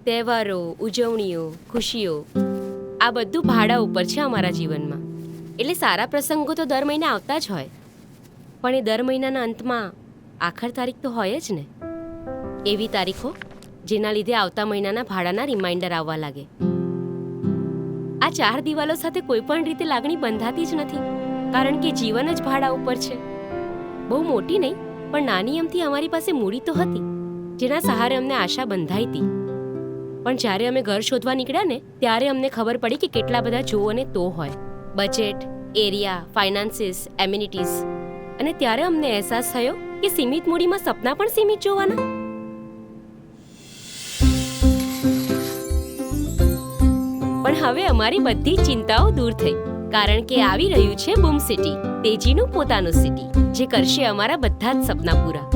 તહેવારો, ઉજવણીઓ, ખુશીઓ આ બધું ભાડા ઉપર છે અમારા જીવનમાં. એટલે સારા પ્રસંગો તો દર મહિને આવતા જ હોય, પણ એ દર મહિનાના અંતમાં આખર તારીખ તો હોય જ ને. એવી તારીખો જેના લીધે આવતા મહિનાના ભાડાના રિમાઇન્ડર આવવા લાગે. આ 4 દિવાલો સાથે કોઈ પણ રીતે લાગણી બંધાતી જ નથી, કારણ કે જીવન જ ભાડા ઉપર છે. બહુ મોટી નહીં, પણ નાની અમથી અમારી પાસે મૂડી તો હતી, જેના સહારે અમને આશા બંધાઈ હતી. પણ જ્યારે અમે ઘર શોધવા નીકળ્યા ને, ત્યારે અમને ખબર પડી કે કેટલા બધા જો અને તો હોય. Budget, area, finances, amenities. અને ત્યારે અમને અહેસાસ થયો કે સીમિત મૂડીમાં સપના પણ સીમિત જોવાના. પણ હવે અમારી બધી ચિંતાઓ દૂર થઈ, કારણ કે આવી રહ્યું છે બૂમ સિટી, તેજીનું પોતાનું સિટી, જે કરશે અમારા બધા જ સપના પૂરા.